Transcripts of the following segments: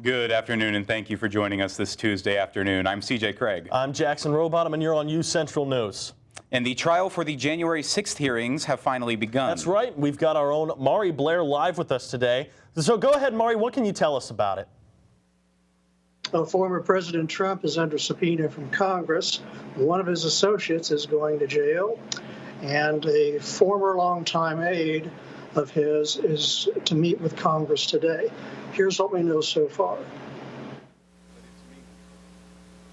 Good afternoon, and thank you for joining us this Tuesday afternoon. I'm CJ Craig. I'm Jackson Rowbottom, and you're on UCentral News. And the trial for the January 6th hearings have finally begun. That's right. We've got our own Mari Blair live with us today. So go ahead, Mari. What can you tell us about it? Former President Trump is under subpoena from Congress. One of his associates is going to jail, and a former longtime aide of his is to meet with Congress today. Here's what we know so far.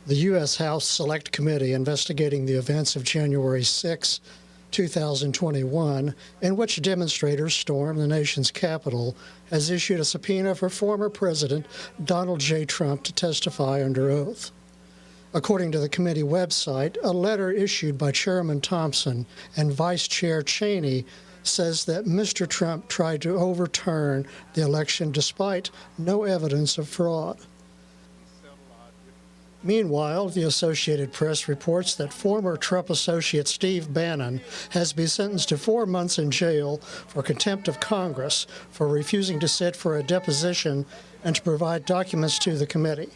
The U.S. House Select Committee investigating the events of January 6, 2021, in which demonstrators stormed the nation's Capitol, has issued a subpoena for former President Donald J. Trump to testify under oath. According to the committee website, a letter issued by Chairman Thompson and Vice Chair Cheney says that Mr. Trump tried to overturn the election despite no evidence of fraud. Meanwhile, the Associated Press reports that former Trump associate Steve Bannon has been sentenced to 4 months in jail for contempt of Congress for refusing to sit for a deposition and to provide documents to the committee.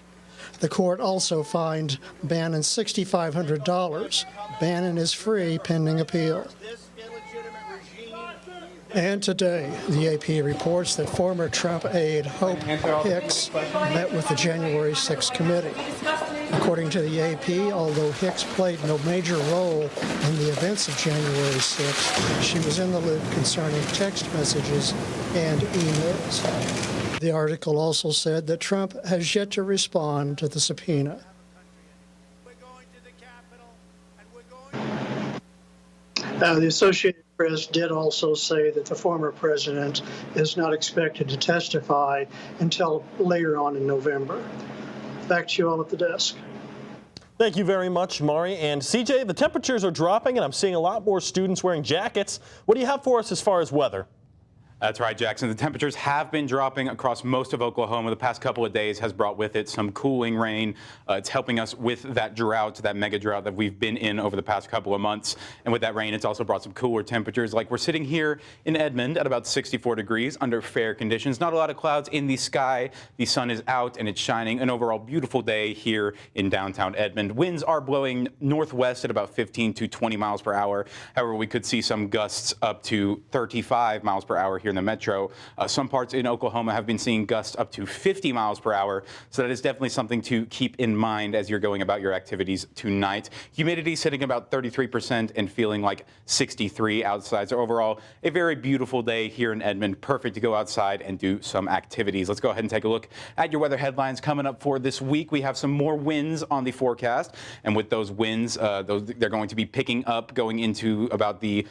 The court also fined Bannon $6,500. Bannon is free pending appeal. And today, the AP reports that former Trump aide Hope Hicks met with the January 6th committee. According to the AP, although Hicks played no major role in the events of January 6th, she was in the loop concerning text messages and emails. The article also said that Trump has yet to respond to the subpoena. The Associated Press did also say that the former president is not expected to testify until later on in November. Back to you all at the desk. Thank you very much, Mari. And CJ, the temperatures are dropping, and I'm seeing a lot more students wearing jackets. What do you have for us as far as weather? That's right, Jackson. The temperatures have been dropping across most of Oklahoma. The past couple of days has brought with it some cooling rain. It's helping us with that drought, that mega drought that we've been in over the past couple of months. And with that rain, it's also brought some cooler temperatures. Like we're sitting here in Edmond at about 64 degrees under fair conditions. Not a lot of clouds in the sky. The sun is out and it's shining. An overall beautiful day here in downtown Edmond. Winds are blowing northwest at about 15 to 20 miles per hour. However, we could see some gusts up to 35 miles per hour here in the metro. Some parts in Oklahoma have been seeing gusts up to 50 miles per hour, so that is definitely something to keep in mind as you're going about your activities tonight. Humidity sitting about 33% and feeling like 63 outside. So overall, a very beautiful day here in Edmond. Perfect to go outside and do some activities. Let's go ahead and take a look at your weather headlines coming up for this week. We have some more winds on the forecast, and with those winds, they're going to be picking up going into about the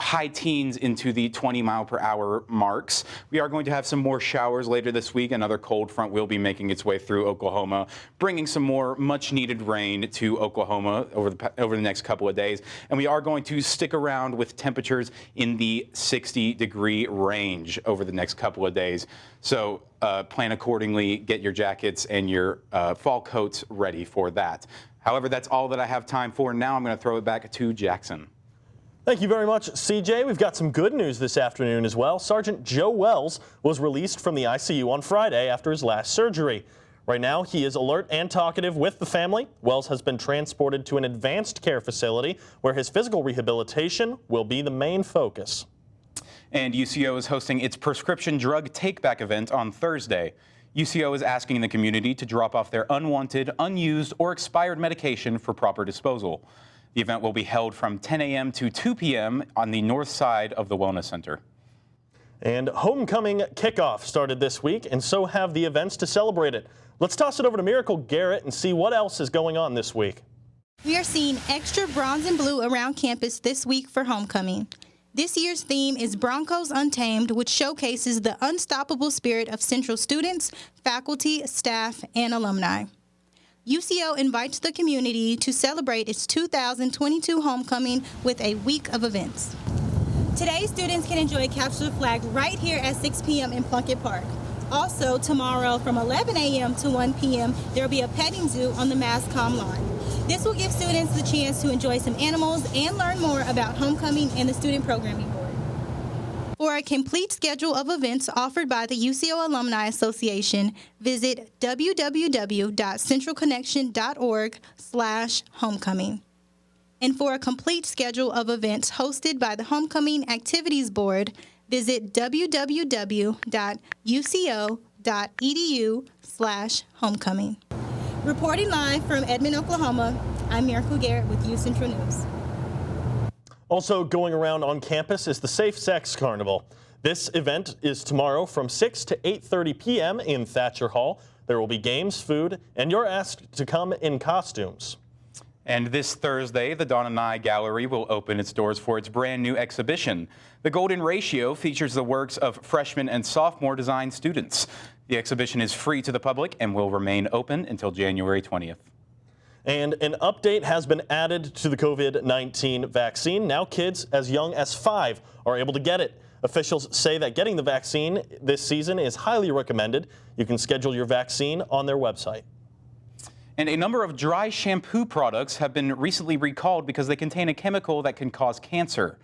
high teens into the 20 mile per hour marks. We are going to have some more showers later this week. Another cold front will be making its way through Oklahoma, bringing some more much needed rain to Oklahoma over the next couple of days. And we are going to stick around with temperatures in the 60-degree range over the next couple of days. So plan accordingly, get your jackets and your fall coats ready for that. However, that's all that I have time for now. I'm going to throw it back to Jackson. Thank you very much, CJ. We've got some good news this afternoon as well. Sergeant Joe Wells was released from the ICU on Friday after his last surgery. Right now, he is alert and talkative with the family. Wells has been transported to an advanced care facility where his physical rehabilitation will be the main focus. And UCO is hosting its prescription drug take-back event on Thursday. UCO is asking the community to drop off their unwanted, unused, or expired medication for proper disposal. The event will be held from 10 a.m. to 2 p.m. on the north side of the Wellness Center. And homecoming kickoff started this week, and so have the events to celebrate it. Let's toss it over to Miracle Garrett and see what else is going on this week. We are seeing extra bronze and blue around campus this week for homecoming. This year's theme is Broncos Untamed, which showcases the unstoppable spirit of Central students, faculty, staff, and alumni. UCO invites the community to celebrate its 2022 homecoming with a week of events. Today, students can enjoy Capture the Flag right here at 6 p.m. in Plunkett Park. Also, tomorrow from 11 a.m. to 1 p.m., there will be a petting zoo on the MassCom lawn. This will give students the chance to enjoy some animals and learn more about homecoming and the Student Programming Board. For a complete schedule of events offered by the UCO Alumni Association, visit www.centralconnection.org/homecoming. And for a complete schedule of events hosted by the Homecoming Activities Board, visit www.uco.edu/homecoming. Reporting live from Edmond, Oklahoma, I'm Miracle Garrett with UCentral News. Also going around on campus is the Safe Sex Carnival. This event is tomorrow from 6 to 8:30 p.m. in Thatcher Hall. There will be games, food, and you're asked to come in costumes. And this Thursday, the Dawn and Nye Gallery will open its doors for its brand new exhibition. The Golden Ratio features the works of freshman and sophomore design students. The exhibition is free to the public and will remain open until January 20th. And an update has been added to the COVID-19 vaccine. Now kids as young as 5 are able to get it. Officials say that getting the vaccine this season is highly recommended. You can schedule your vaccine on their website. And a number of dry shampoo products have been recently recalled because they contain a chemical that can cause cancer.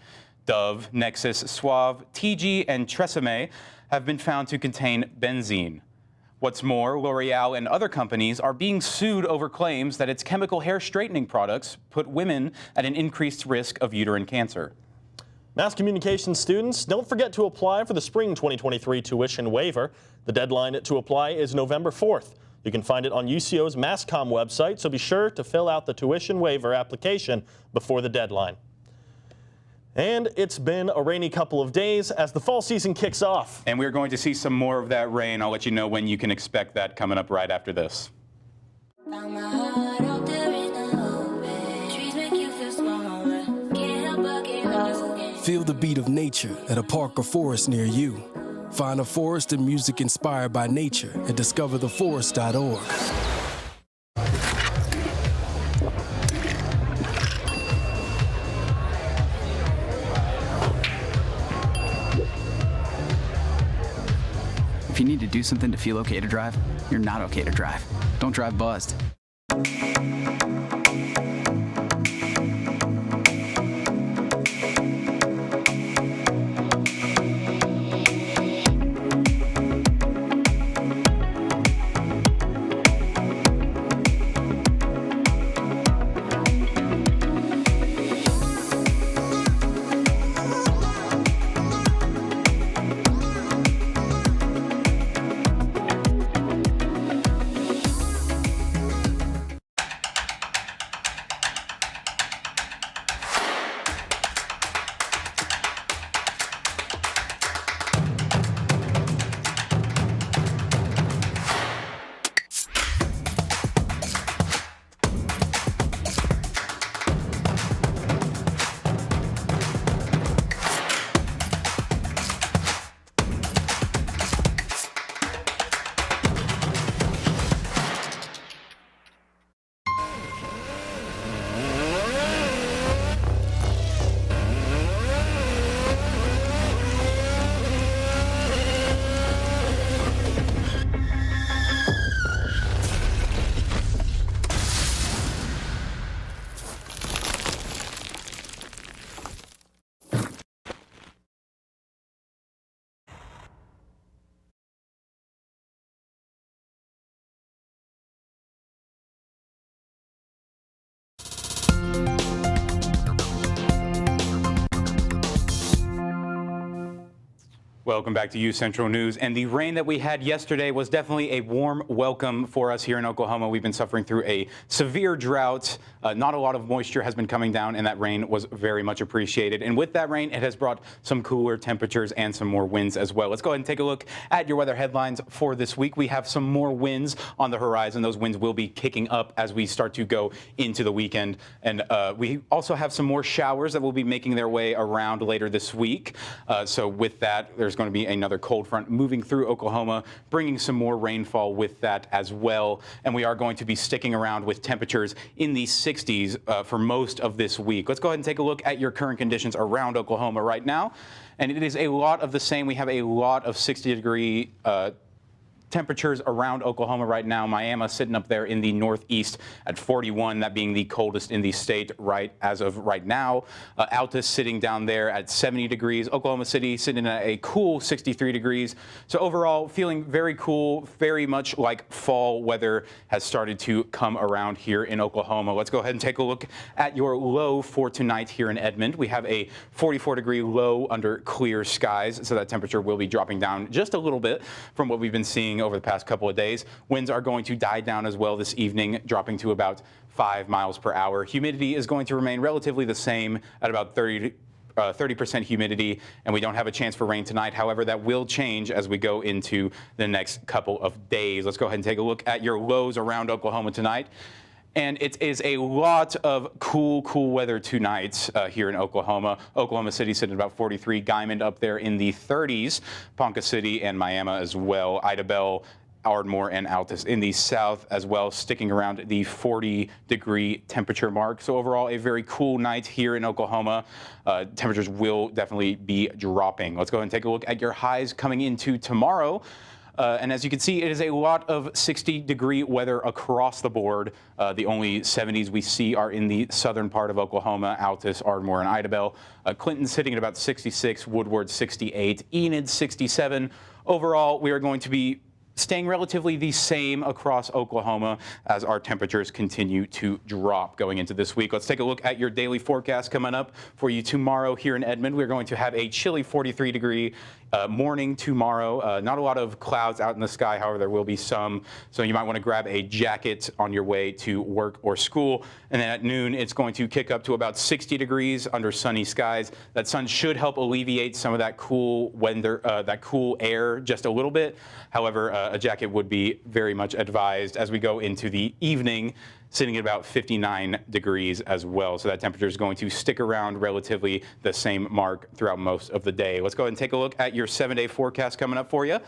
Dove, Nexus, Suave, TG, and Tresemme have been found to contain benzene. What's more, L'Oreal and other companies are being sued over claims that its chemical hair straightening products put women at an increased risk of uterine cancer. Mass communication students, don't forget to apply for the spring 2023 tuition waiver. The deadline to apply is November 4th. You can find it on UCO's MassCom website, so be sure to fill out the tuition waiver application before the deadline. And it's been a rainy couple of days as the fall season kicks off. And we're going to see some more of that rain. I'll let you know when you can expect that coming up right after this. Feel the beat of nature at a park or forest near you. Find a forest and music inspired by nature at discovertheforest.org. If you need to do something to feel okay to drive, you're not okay to drive. Don't drive buzzed. Welcome back to UCentral News. And the rain that we had yesterday was definitely a warm welcome for us here in Oklahoma. We've been suffering through a severe drought. Not a lot of moisture has been coming down, and that rain was very much appreciated. And with that rain, it has brought some cooler temperatures and some more winds as well. Let's go ahead and take a look at your weather headlines for this week. We have some more winds on the horizon. Those winds will be kicking up as we start to go into the weekend. And we also have some more showers that will be making their way around later this week. So with that, there's going to be another cold front moving through Oklahoma, bringing some more rainfall with that as well. And we are going to be sticking around with temperatures in the 60s for most of this week. Let's go ahead and take a look at your current conditions around Oklahoma right now. And it is a lot of the same. We have a lot of 60-degree temperatures around Oklahoma right now. Miami sitting up there in the northeast at 41, that being the coldest in the state as of right now. Altus sitting down there at 70 degrees. Oklahoma City sitting at a cool 63 degrees. So overall, feeling very cool, very much like fall weather has started to come around here in Oklahoma. Let's go ahead and take a look at your low for tonight here in Edmond. We have a 44-degree low under clear skies, so that temperature will be dropping down just a little bit from what we've been seeing over the past couple of days. Winds are going to die down as well this evening, dropping to about 5 miles per hour. Humidity is going to remain relatively the same at about 30% humidity, and we don't have a chance for rain tonight. However, that will change as we go into the next couple of days. Let's go ahead and take a look at your lows around Oklahoma tonight. And it is a lot of cool weather tonight here in Oklahoma. Oklahoma City sitting at about 43. Guymon up there in the 30s. Ponca City and Miami as well. Idabel, Ardmore, and Altus in the south as well, sticking around the 40-degree temperature mark. So overall, a very cool night here in Oklahoma. Temperatures will definitely be dropping. Let's go ahead and take a look at your highs coming into tomorrow. And as you can see, it is a lot of 60-degree weather across the board. The only 70s we see are in the southern part of Oklahoma, Altus, Ardmore, and Idabel. Clinton's sitting at about 66, Woodward 68, Enid 67. Overall, we are going to be staying relatively the same across Oklahoma as our temperatures continue to drop going into this week. Let's take a look at your daily forecast coming up for you tomorrow here in Edmond. We're going to have a chilly 43-degree morning tomorrow. Not a lot of clouds out in the sky, however, there will be some. So you might want to grab a jacket on your way to work or school. And then at noon, it's going to kick up to about 60 degrees under sunny skies. That sun should help alleviate some of that cool weather, that cool air just a little bit. However, a jacket would be very much advised as we go into the evening, sitting at about 59 degrees as well. So that temperature is going to stick around relatively the same mark throughout most of the day. Let's go ahead and take a look at your 7-day forecast coming up for you.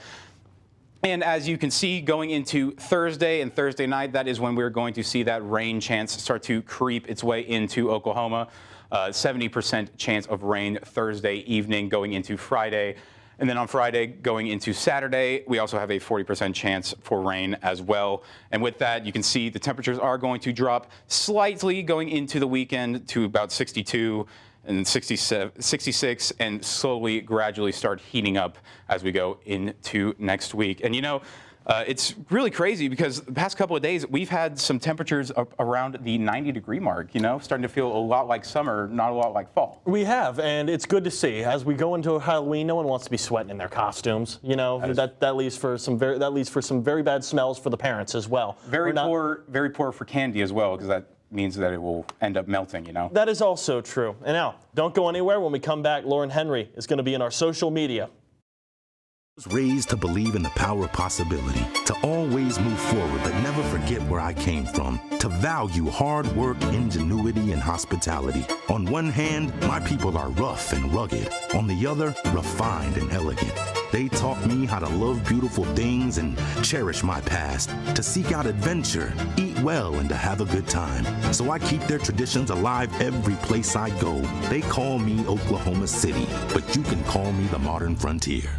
And as you can see, going into Thursday and Thursday night, that is when we're going to see that rain chance start to creep its way into Oklahoma. 70% chance of rain Thursday evening going into Friday. And then on Friday, going into Saturday, we also have a 40% chance for rain as well. And with that, you can see the temperatures are going to drop slightly going into the weekend to about 62 and 66, and slowly, gradually start heating up as we go into next week. And you know, it's really crazy because the past couple of days, we've had some temperatures up around the 90-degree mark, you know, starting to feel a lot like summer, not a lot like fall. We have, and it's good to see. As we go into Halloween, no one wants to be sweating in their costumes. You know, that leads for some very bad smells for the parents as well. Very poor for candy as well, because that means that it will end up melting, you know. That is also true. And now, don't go anywhere. When we come back, Lauren Henry is going to be in our social media. I was raised to believe in the power of possibility, to always move forward but never forget where I came from, to value hard work, ingenuity, and hospitality. On one hand, my people are rough and rugged. On the other, refined and elegant. They taught me how to love beautiful things and cherish my past, to seek out adventure, eat well, and to have a good time. So I keep their traditions alive every place I go. They call me Oklahoma City, but you can call me the modern frontier.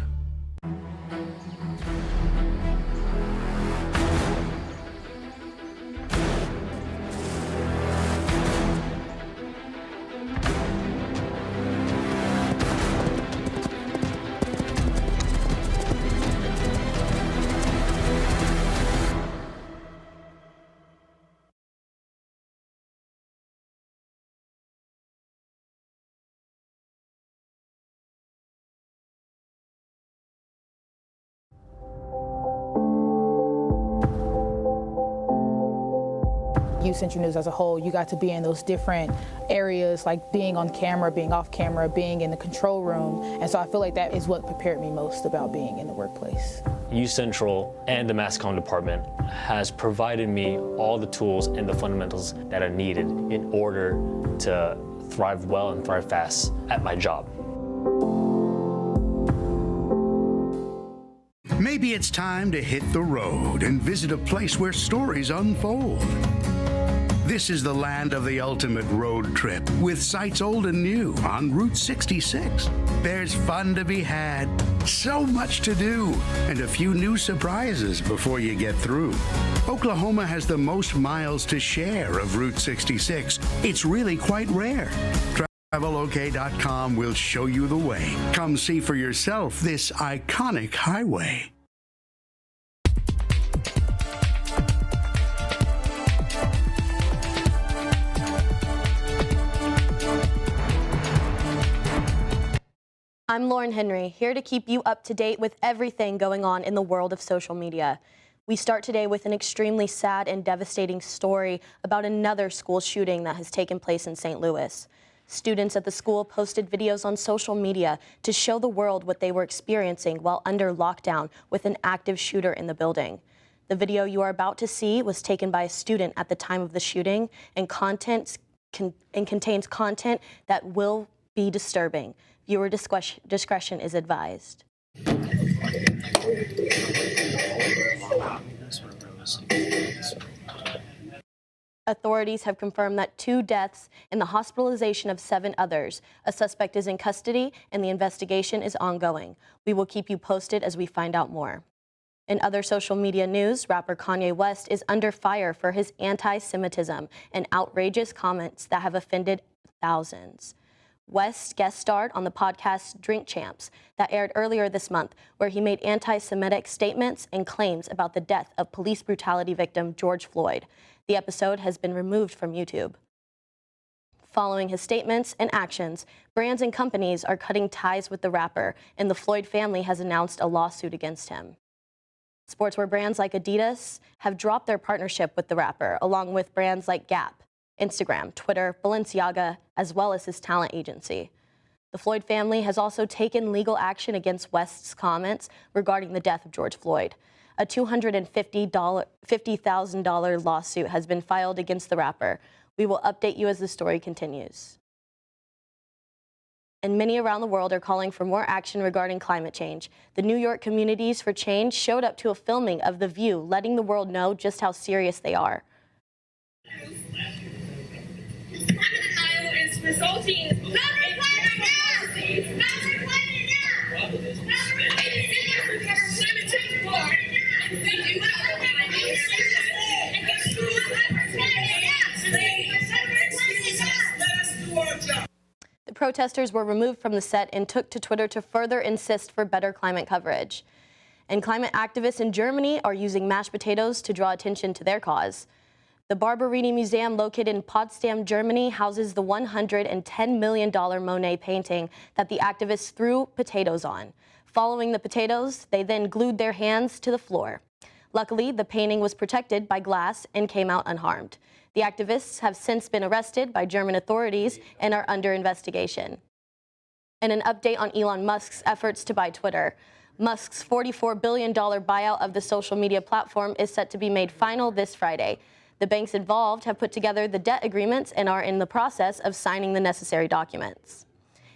UCentral News as a whole, you got to be in those different areas, like being on camera, being off camera, being in the control room. And so I feel like that is what prepared me most about being in the workplace. UCentral and the mass comm department has provided me all the tools and the fundamentals that are needed in order to thrive well and thrive fast at my job. Maybe it's time to hit the road and visit a place where stories unfold. This is the land of the ultimate road trip, with sights old and new on Route 66. There's fun to be had, so much to do, and a few new surprises before you get through. Oklahoma has the most miles to share of Route 66. It's really quite rare. TravelOK.com will show you the way. Come see for yourself this iconic highway. I'm Lauren Henry, here to keep you up to date with everything going on in the world of social media. We start today with an extremely sad and devastating story about another school shooting that has taken place in St. Louis. Students at the school posted videos on social media to show the world what they were experiencing while under lockdown with an active shooter in the building. The video you are about to see was taken by a student at the time of the shooting and contains content that will be disturbing. Viewer discretion is advised. Authorities have confirmed that 2 deaths and the hospitalization of 7 others. A suspect is in custody and the investigation is ongoing. We will keep you posted as we find out more. In other social media news, rapper Kanye West is under fire for his anti-Semitism and outrageous comments that have offended thousands. West guest starred on the podcast Drink Champs that aired earlier this month, where he made anti-Semitic statements and claims about the death of police brutality victim George Floyd. The episode has been removed from YouTube. Following his statements and actions, brands and companies are cutting ties with the rapper, and the Floyd family has announced a lawsuit against him. Sportswear brands like Adidas have dropped their partnership with the rapper, along with brands like Gap, Instagram, Twitter, Balenciaga, as well as his talent agency. The Floyd family has also taken legal action against West's comments regarding the death of George Floyd. A $250,000 lawsuit has been filed against the rapper. We will update you as the story continues. And many around the world are calling for more action regarding climate change. The New York Communities for Change showed up to a filming of The View, letting the world know just how serious they are. Is resulting in The protesters were removed from the set and took to Twitter to further insist for better climate coverage. And climate activists in Germany are using mashed potatoes to draw attention to their cause. The Barberini Museum, located in Potsdam, Germany, houses the $110 million Monet painting that the activists threw potatoes on. Following the potatoes, they then glued their hands to the floor. Luckily, the painting was protected by glass and came out unharmed. The activists have since been arrested by German authorities and are under investigation. And an update on Elon Musk's efforts to buy Twitter. Musk's $44 billion buyout of the social media platform is set to be made final this Friday. The banks involved have put together the debt agreements and are in the process of signing the necessary documents.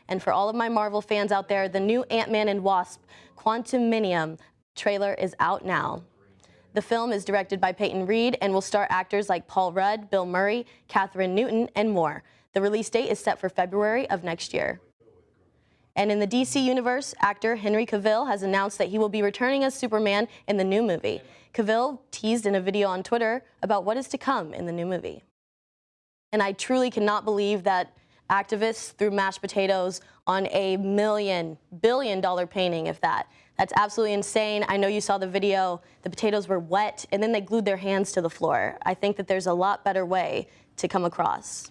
And for all of my Marvel fans out there, the new Ant-Man and Wasp Quantumanium trailer is out now. The film is directed by Peyton Reed and will star actors like Paul Rudd, Bill Murray, Catherine Newton, and more. The release date is set for February of next year. And in the DC universe, actor Henry Cavill has announced that he will be returning as Superman in the new movie. Cavill teased in a video on Twitter about what is to come in the new movie. And I truly cannot believe that activists threw mashed potatoes on a $1 billion painting, if that. That's absolutely insane. I know you saw the video. The potatoes were wet, and then they glued their hands to the floor. I think that there's a lot better way to come across.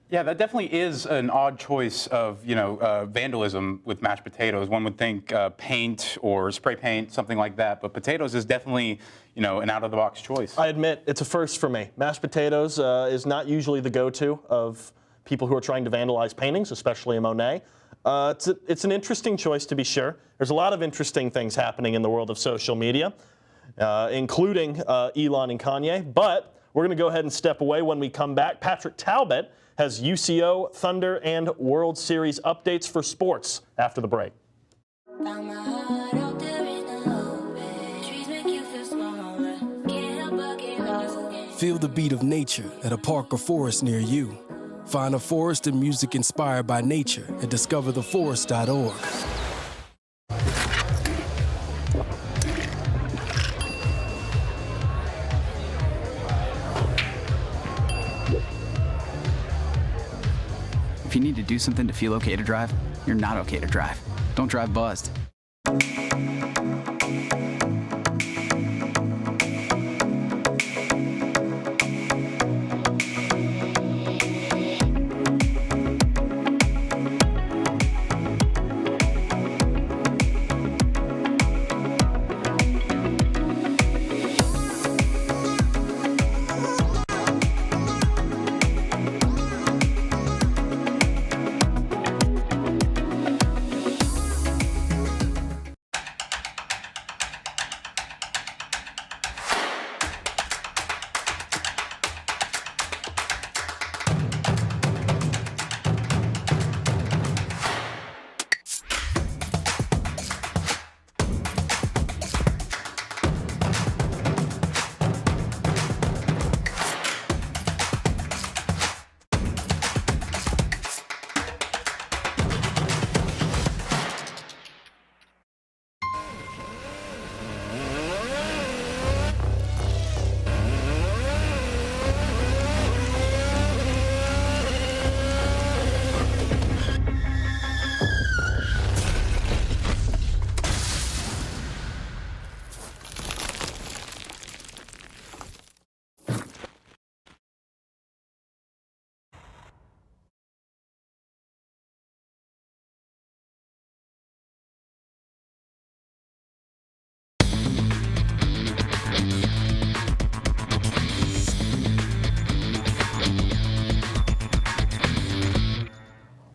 Yeah, that definitely is an odd choice of, vandalism with mashed potatoes. One would think paint or spray paint, something like that. But potatoes is definitely, an out-of-the-box choice. I admit, it's a first for me. Mashed potatoes is not usually the go-to of people who are trying to vandalize paintings, especially a Monet. It's an interesting choice, to be sure. There's a lot of interesting things happening in the world of social media, including Elon and Kanye. But we're going to go ahead and step away. When we come back, Patrick Talbot has UCO, Thunder, and World Series updates for sports after the break. Feel the beat of nature at a park or forest near you. Find a forest and music inspired by nature at discovertheforest.org. If you need to do something to feel okay to drive, you're not okay to drive. Don't drive buzzed.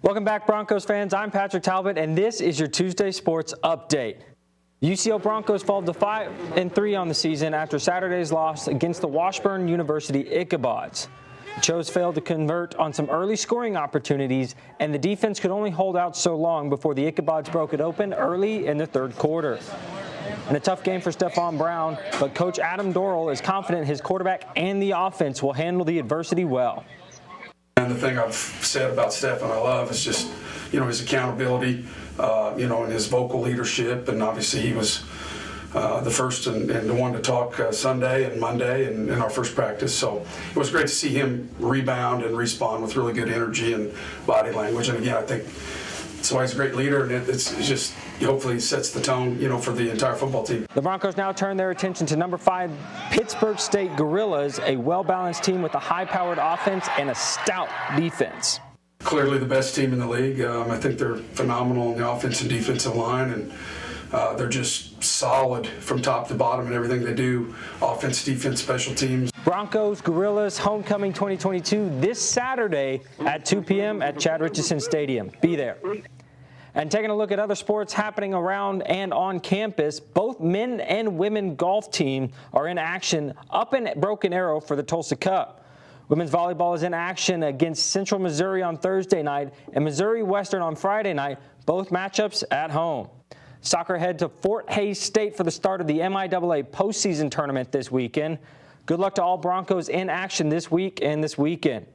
Welcome back, Broncos fans. I'm Patrick Talbot, and this is your Tuesday Sports Update. UCO Broncos fall to 5-3 on the season after Saturday's loss against the Washburn University Ichabods. The Chos failed to convert on some early scoring opportunities, and the defense could only hold out so long before the Ichabods broke it open early in the third quarter. And a tough game for Stephon Brown, but Coach Adam Dorrell is confident his quarterback and the offense will handle the adversity well. And the thing I've said about Steph and I love is just, his accountability, and his vocal leadership. And obviously he was the first and the one to talk Sunday and Monday in our first practice. So it was great to see him rebound and respond with really good energy and body language. And again, I think that's why he's a great leader, and it's just hopefully sets the tone, for the entire football team. The Broncos now turn their attention to number 5 Pittsburgh State Gorillas, a well-balanced team with a high-powered offense and a stout defense. Clearly the best team in the league. I think they're phenomenal on the offensive and defensive line, and they're just solid from top to bottom in everything they do, offense, defense, special teams. Broncos Gorillas Homecoming 2022 this Saturday at 2 p.m. at Chad Richardson Stadium. Be there. And taking a look at other sports happening around and on campus, both men and women golf team are in action up in Broken Arrow for the Tulsa Cup. Women's volleyball is in action against Central Missouri on Thursday night and Missouri Western on Friday night, both matchups at home. Soccer head to Fort Hays State for the start of the MIAA postseason tournament this weekend. Good luck to all Broncos in action this week and this weekend.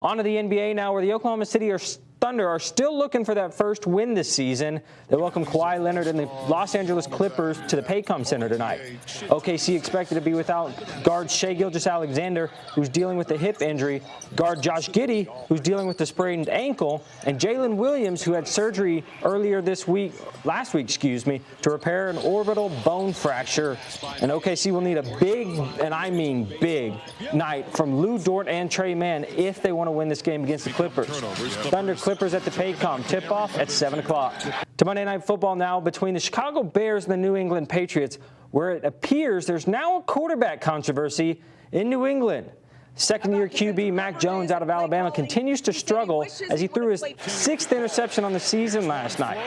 On to the NBA now, where the Oklahoma City Thunder are still looking for that first win this season. They welcome Kawhi Leonard and the Los Angeles Clippers to the Paycom Center tonight. OKC expected to be without guard Shai Gilgeous-Alexander, who's dealing with a hip injury, guard Josh Giddey, who's dealing with a sprained ankle, and Jalen Williams, who had surgery last week, to repair an orbital bone fracture. And OKC will need a big, and I mean big, night from Lou Dort and Trey Mann if they want to win this game against the Clippers. Thunder Clippers at the Paycom, tip-off at 7 o'clock. To Monday Night Football now between the Chicago Bears and the New England Patriots, where it appears there's now a quarterback controversy in New England. Second-year QB Mac Jones out of Alabama continues to struggle as he threw his 6th interception on the season last night.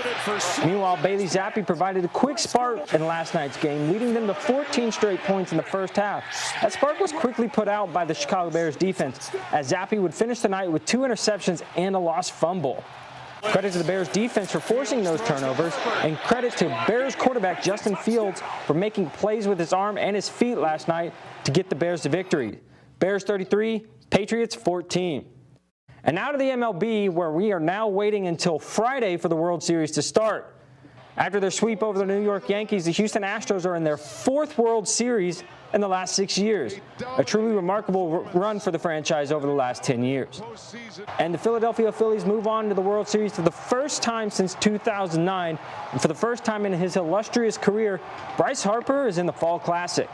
Meanwhile, Bailey Zappi provided a quick spark in last night's game, leading them to 14 straight points in the first half. That spark was quickly put out by the Chicago Bears defense, as Zappi would finish the night with 2 interceptions and a lost fumble. Credit to the Bears defense for forcing those turnovers, and credit to Bears quarterback Justin Fields for making plays with his arm and his feet last night to get the Bears the victory. Bears 33, Patriots 14. And now to the MLB, where we are now waiting until Friday for the World Series to start. After their sweep over the New York Yankees, the Houston Astros are in their 4th World Series in the last 6 years. A truly remarkable run for the franchise over the last 10 years. And the Philadelphia Phillies move on to the World Series for the first time since 2009. And for the first time in his illustrious career, Bryce Harper is in the Fall Classic.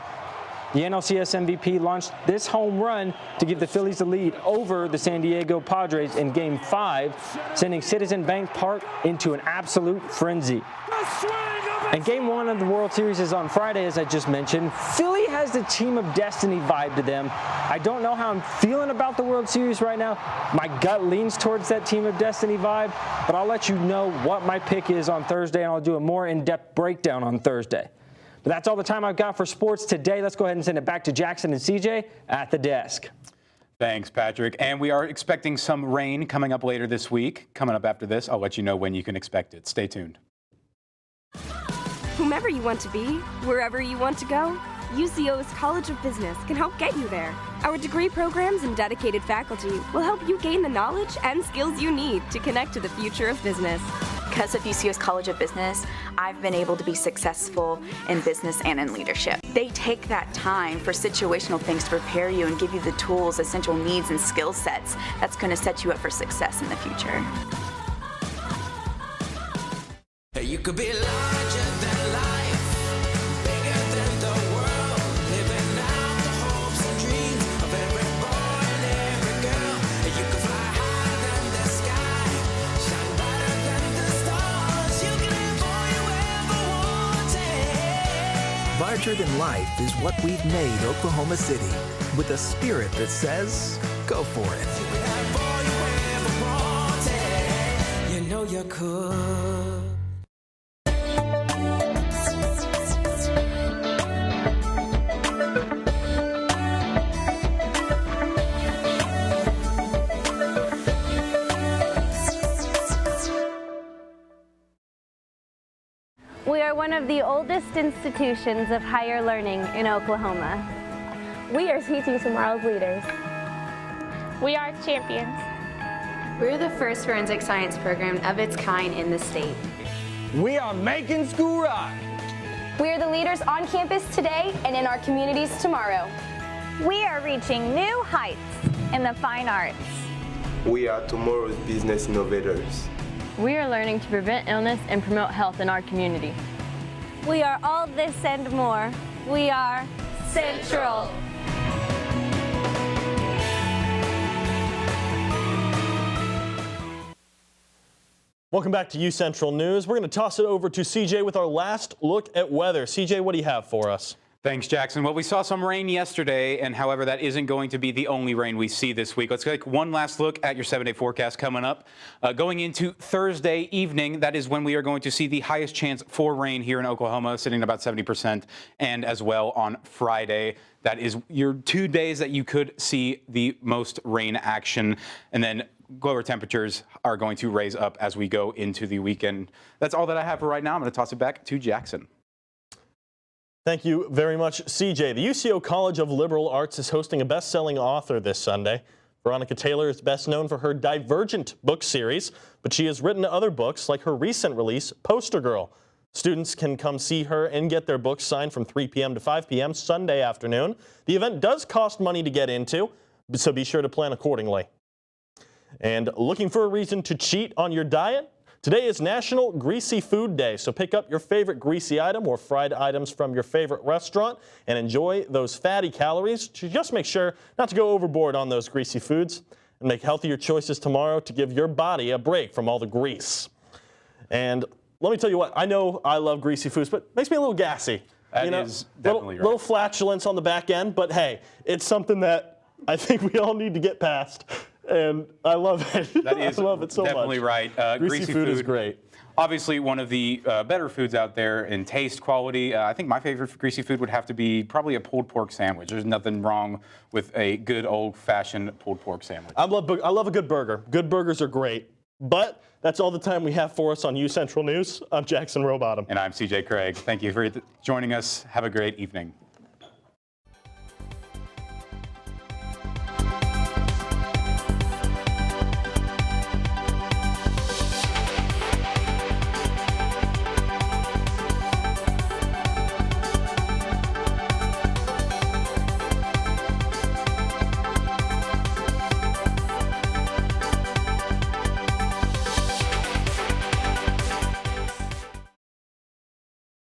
The NLCS MVP launched this home run to give the Phillies the lead over the San Diego Padres in Game 5, sending Citizen Bank Park into an absolute frenzy. And Game 1 of the World Series is on Friday, as I just mentioned. Philly has the team of destiny vibe to them. I don't know how I'm feeling about the World Series right now. My gut leans towards that team of destiny vibe, but I'll let you know what my pick is on Thursday, and I'll do a more in-depth breakdown on Thursday. But that's all the time I've got for sports today. Let's go ahead and send it back to Jackson and CJ at the desk. Thanks, Patrick. And we are expecting some rain coming up later this week. Coming up after this, I'll let you know when you can expect it. Stay tuned. Whomever you want to be, wherever you want to go, UCO's College of Business can help get you there. Our degree programs and dedicated faculty will help you gain the knowledge and skills you need to connect to the future of business. Because of UCO's College of Business, I've been able to be successful in business and in leadership. They take that time for situational things to prepare you and give you the tools, essential needs, and skill sets that's going to set you up for success in the future. You could be larger than life, bigger than the world, living out the hopes and dreams of every boy and every girl. You could fly higher than the sky, shine brighter than the stars. You can have all you ever wanted. Larger than life is what we've made Oklahoma City, with a spirit that says, go for it. You can have all you ever wanted. You know you could. We are one of the oldest institutions of higher learning in Oklahoma. We are teaching tomorrow's leaders. We are champions. We're the first forensic science program of its kind in the state. We are making school rock. We are the leaders on campus today and in our communities tomorrow. We are reaching new heights in the fine arts. We are tomorrow's business innovators. We are learning to prevent illness and promote health in our community. We are all this and more. We are Central. Welcome back to UCentral News. We're going to toss it over to CJ with our last look at weather. CJ, what do you have for us? Thanks, Jackson. Well, we saw some rain yesterday, and however, that isn't going to be the only rain we see this week. Let's take one last look at your 7-day forecast coming up. Going into Thursday evening, that is when we are going to see the highest chance for rain here in Oklahoma, sitting at about 70%, and as well on Friday. That is your 2 days that you could see the most rain action, and then lower temperatures are going to raise up as we go into the weekend. That's all that I have for right now. I'm going to toss it back to Jackson. Thank you very much, CJ. The UCO College of Liberal Arts is hosting a best-selling author this Sunday. Veronica Taylor is best known for her Divergent book series, but she has written other books like her recent release, Poster Girl. Students can come see her and get their books signed from 3 p.m. to 5 p.m. Sunday afternoon. The event does cost money to get into, so be sure to plan accordingly. And looking for a reason to cheat on your diet? Today is National Greasy Food Day, so pick up your favorite greasy item or fried items from your favorite restaurant and enjoy those fatty calories. Just make sure not to go overboard on those greasy foods and make healthier choices tomorrow to give your body a break from all the grease. And let me tell you what, I know I love greasy foods, but it makes me a little gassy. That is definitely right. Little flatulence on the back end, but hey, it's something that I think we all need to get past. And I love it. That is I love it so definitely much. Right. Greasy food is great. Obviously, one of the better foods out there in taste, quality. I think my favorite greasy food would have to be probably a pulled pork sandwich. There's nothing wrong with a good old-fashioned pulled pork sandwich. I love a good burger. Good burgers are great. But that's all the time we have for us on UCentral News. I'm Jackson Rowbottom. And I'm CJ Craig. Thank you for joining us. Have a great evening.